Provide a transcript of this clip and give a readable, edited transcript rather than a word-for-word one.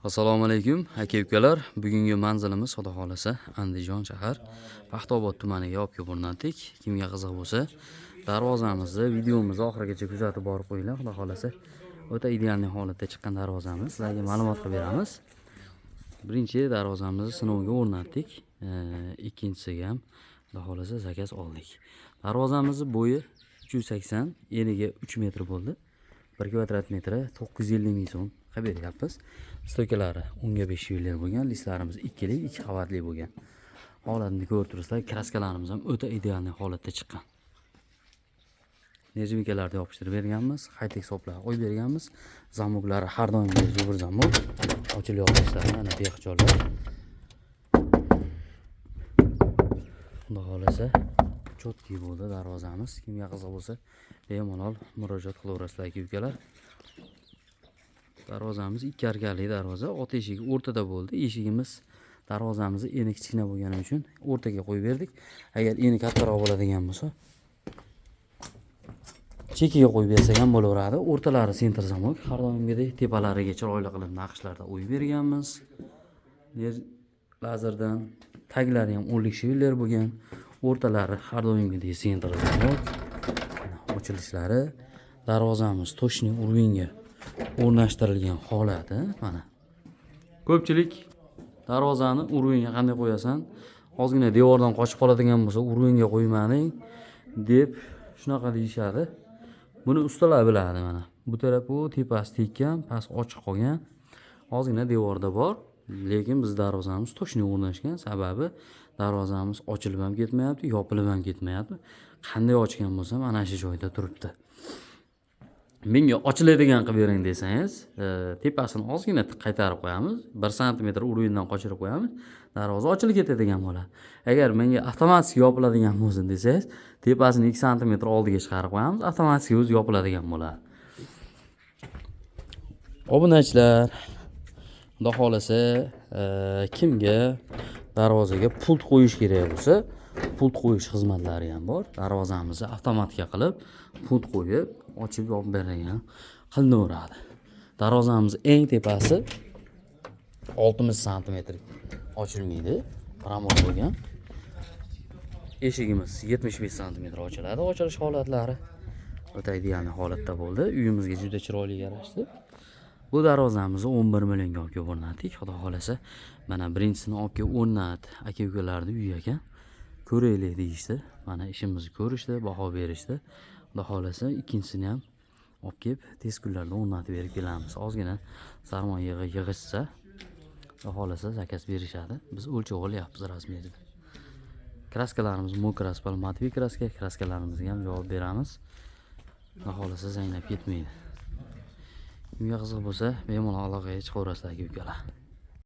Assalomu alaykum aka-ukalar. Bugungi manzilimiz Xudo xolasa Andijon shahar Paxtaobod tumaniga olib kelib o'rnatdik. Kimga qiziq bo'lsa, darvozamizni videomizni oxirigacha kuzatib borib qo'yinglar. Xudo xolasa o'ta ideal holatda chiqqan darvozamiz. Sizlarga ma'lumot qilib beramiz. Birinchi darvozamizni sinovga o'rnatdik. Ikkinchisiga ham Xudo xolasa zakaz oldik. Darvozamizni bo'yi 380, eniga 3 metr bo'ldi. 1 kvadrat metri 950 ming so'm qilib beryapmiz. Stokalari 10/5 yillar bo'lgan, listlarimiz 2 qavatli bo'lgan. Holatni ko'rib turibsizlar, kraskalarimiz ham o'ta ideal holatda chiqqan. Nejmikalarni yopishtirib berganmiz, high-tech soplar qo'yib berganmiz. Zamoklari har doimgidek zubur zamok. Ochilib yopishlari mana bexijollar. Xudo xolasa chotki bo'ldi darvozamiz. Kimga qiziq bo'lsa, bemalol murojaat qilaverasizlar aka-ukalar. Darvozamiz 2 arkali darvoza, ot eshigi o'rtada bo'ldi. Eshigimiz darvozamizni eni kichkina bo'lgani uchun o'rtaga qo'yib berdik. Agar eni kattaroq bo'ladigan bo'lsa, chekiga qo'yib bersak ham bo'laveradi. O'rtalari sentr zamok, har doimgidek tepalariga chiroyli qilib naqshlarda o'yib berganmiz. Lazerdan taglari ham 10lik shivillar bo'lgan. O'rtalari har doimgidek sentr zamok. Ochilishlari darvozamiz toshning urvinga o'rnashtirilgan holati mana. Ko'pchilik darvozani urvinga qanday qo'yasan? Ozgina devordan qochib qoladigan bo'lsa, urvinga qo'ymaning deb shunaqa deyishadi. Buni ustalar biladi mana. Bu tarafi tepasi tekkan, past ochiq qolgan. Ozgina devorda bor, lekin biz darvozamiz toshning o'rnashgan, sababi darvozamiz ochilib ham ketmayapti, yopilib ham ketmayapti. Qanday ochgan bo'lsa, mana shu joyda turibdi. Menga ochiladigan qilib bering desangiz, tepasini ozgina qaytarib qo'yamiz, 1 sm urvindan qochirib qo'yamiz, darvoza ochilib ketadigan bo'ladi. Agar menga avtomatik yopiladigan bo'lsin desangiz, tepasini 2 sm oldiga chiqarib qo'yamiz, avtomatik o'zi yopiladigan bo'ladi. Obunachilar, xudo xolasa, kimga darvozaga pult qo'yish kerak bo'lsa, pult qo'yish xizmatlari ham bor. Darvozamizni avtomatika qilib, pult qo'yib, ochib yopib beradigan qilinaveradi. Darvozamiz eng tepasi 60 sm ochilmaydi, ramol bo'lgan. Eshigimiz 75 sm ochiladi. Ochilish holatlari o'ta ideal holatda bo'ldi. Uyimizga juda chiroyli yarashdi. Bu darvozamizni 11 millionga olib kelib o'rnatdik. Xudo xolasa, mana birinchisini olib kelib o'rnat, aka-ukalarning uyi ekan. Ko'raylik deyishdi. Mana ishimizni ko'rishdi, baho berishdi. Xudo xolasa, ikkinchisini ham olib kelib tez kunlarda o'rnatib berib kelamiz. Ozgina sarmoya yig'ishsa, xudo xolasa zakaz berishadi. Biz o'lchov olyapmiz razmerda. Kraskalarimiz mokras, palmatoviy kraska, kraskalarimizga ham javob beramiz. Xudo xolasa zaynab ketmaydi. Kimga qiziq bo'lsa, bemalol aloqaga chiqaverasizlar aka-ukalar.